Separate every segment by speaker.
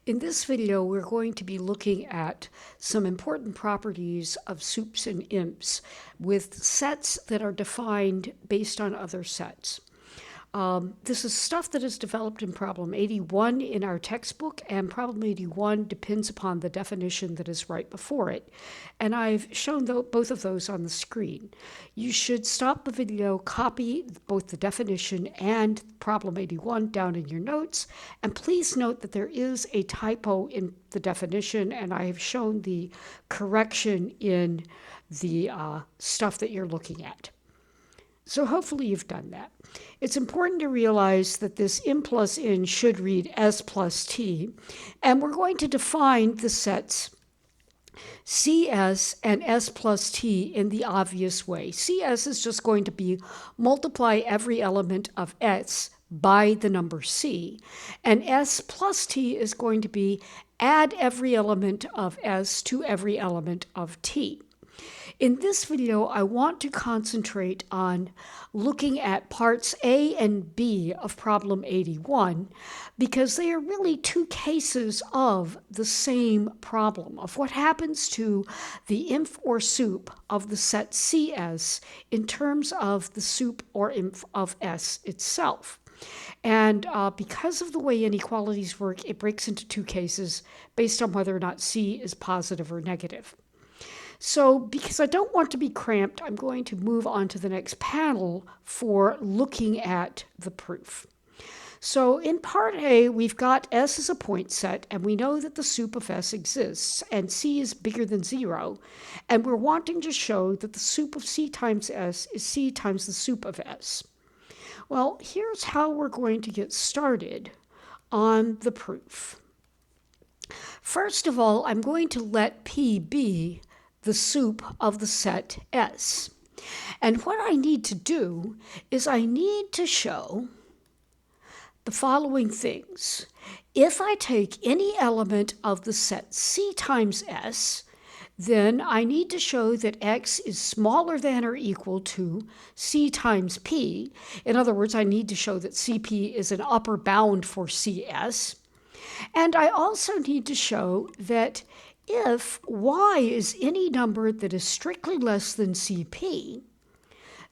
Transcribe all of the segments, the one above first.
Speaker 1: In this video, we're going to be looking at some important properties of soups and imps with sets that are defined based on other sets. This is stuff that is developed in Problem 81 in our textbook, and Problem 81 depends upon the definition that is right before it. And I've shown both of those on the screen. You should stop the video, copy both the definition and Problem 81 down in your notes, and please note that there is a typo in the definition, and I have shown the correction in the stuff that you're looking at. So hopefully you've done that. It's important to realize that this m plus n should read s plus t, and we're going to define the sets CS and S plus T in the obvious way. CS is just going to be multiply every element of S by the number C, and S plus T is going to be add every element of S to every element of T. In this video, I want to concentrate on looking at parts A and B of Problem 81 because they are really two cases of the same problem, of what happens to the inf or sup of the set CS in terms of the sup or inf of S itself. And because of the way inequalities work, it breaks into two cases based on whether or not C is positive or negative. So because I don't want to be cramped, I'm going to move on to the next panel for looking at the proof. So in part A, we've got S as a point set, and we know that the sup of S exists, and C is bigger than 0, and we're wanting to show that the sup of C times S is C times the sup of S. Well, here's how we're going to get started on the proof. First of all, I'm going to let P be the sup of the set S. And what I need to do is I need to show the following things. If I take any element of the set C times S, then I need to show that X is smaller than or equal to C times P. In other words, I need to show that CP is an upper bound for CS. And I also need to show that if y is any number that is strictly less than CP,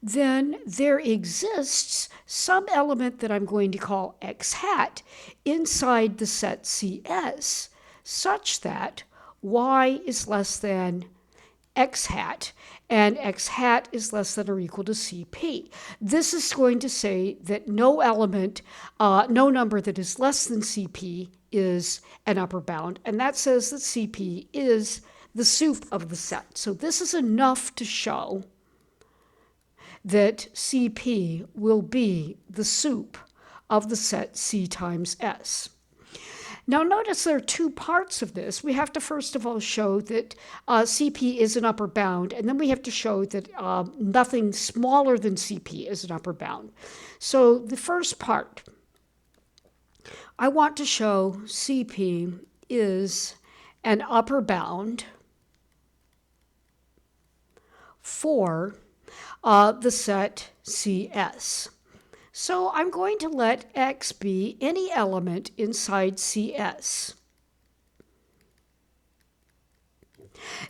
Speaker 1: then there exists some element that I'm going to call x hat inside the set CS such that y is less than x hat, and x hat is less than or equal to CP. This is going to say that no element, no number that is less than CP is an upper bound, and that says that CP is the sup of the set. So this is enough to show that CP will be the sup of the set C times S. Now notice there are two parts of this. We have to first of all show that CP is an upper bound, and then we have to show that nothing smaller than CP is an upper bound. So the first part, I want to show CP is an upper bound for the set CS. So I'm going to let X be any element inside CS.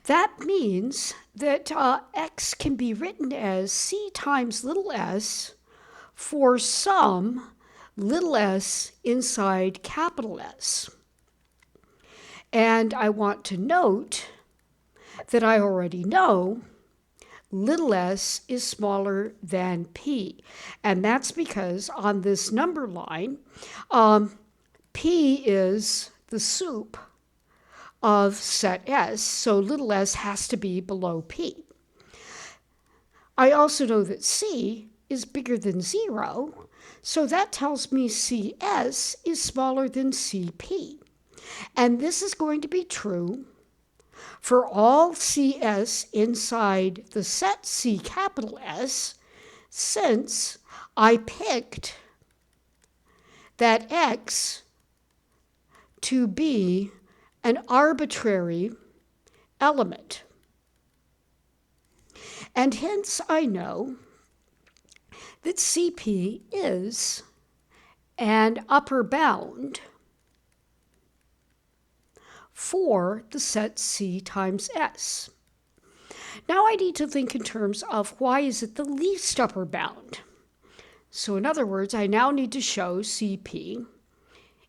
Speaker 1: That means that X can be written as C times little s for some little s inside capital S. And I want to note that I already know little s is smaller than P. And that's because on this number line, P is the sup of set S, so little s has to be below P. I also know that C is bigger than 0, so that tells me CS is smaller than CP. And this is going to be true for all CS inside the set C capital S, since I picked that X to be an arbitrary element. And hence I know that CP is an upper bound for the set C times S. Now I need to think in terms of why is it the least upper bound. So in other words, I now need to show CP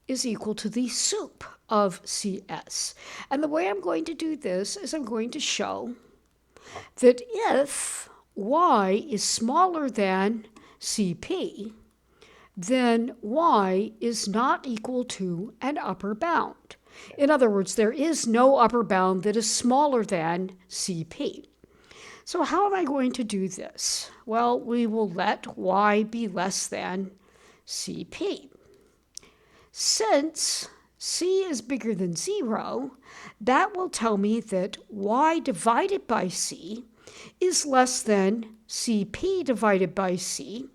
Speaker 1: is equal to the sup of CS. And the way I'm going to do this is I'm going to show that if y is smaller than CP, then y is not equal to an upper bound. In other words, there is no upper bound that is smaller than CP. So how am I going to do this? Well, we will let y be less than CP. Since C is bigger than 0, that will tell me that y divided by C is less than CP divided by C,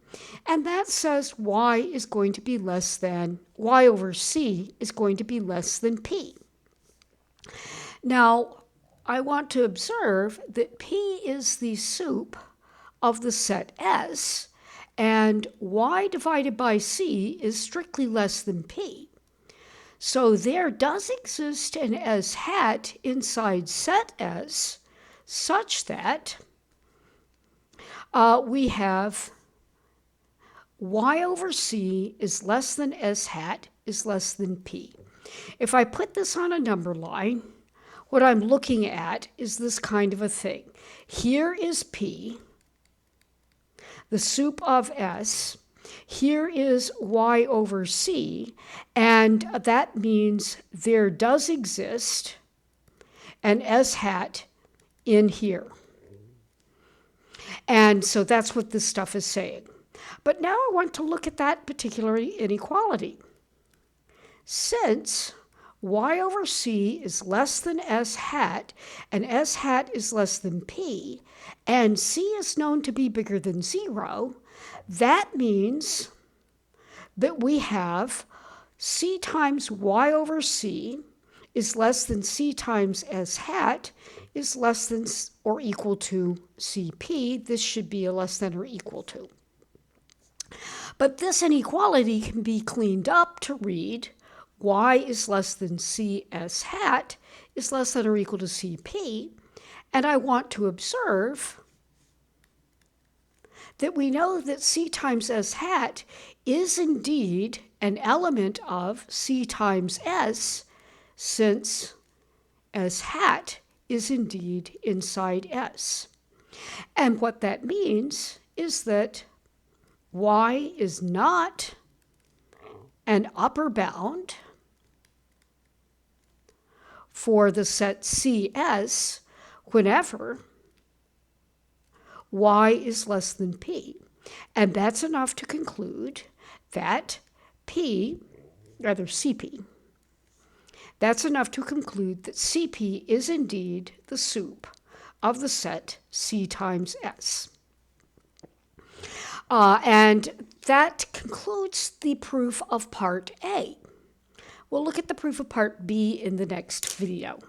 Speaker 1: and that says y is going to be less than, y over C is going to be less than P. Now, I want to observe that P is the sup of the set S, and y divided by C is strictly less than P. So there does exist an S hat inside set S such that we have y over C is less than S hat is less than P. If I put this on a number line, what I'm looking at is this kind of a thing. Here is P, the sup of S. Here is y over C, and that means there does exist an S hat in here. And so that's what this stuff is saying. But now I want to look at that particular inequality. Since y over C is less than S hat, and S hat is less than P, and C is known to be bigger than 0, that means that we have C times y over C is less than C times S hat is less than or equal to CP. This should be a less than or equal to. But this inequality can be cleaned up to read y is less than CS hat is less than or equal to CP, and I want to observe that we know that C times S hat is indeed an element of C times S, since S hat is indeed inside S. And what that means is that y is not an upper bound for the set CS whenever y is less than P. And that's enough to conclude that CP, that's enough to conclude that CP is indeed the sup of the set C times S. And that concludes the proof of part A. We'll look at the proof of part B in the next video.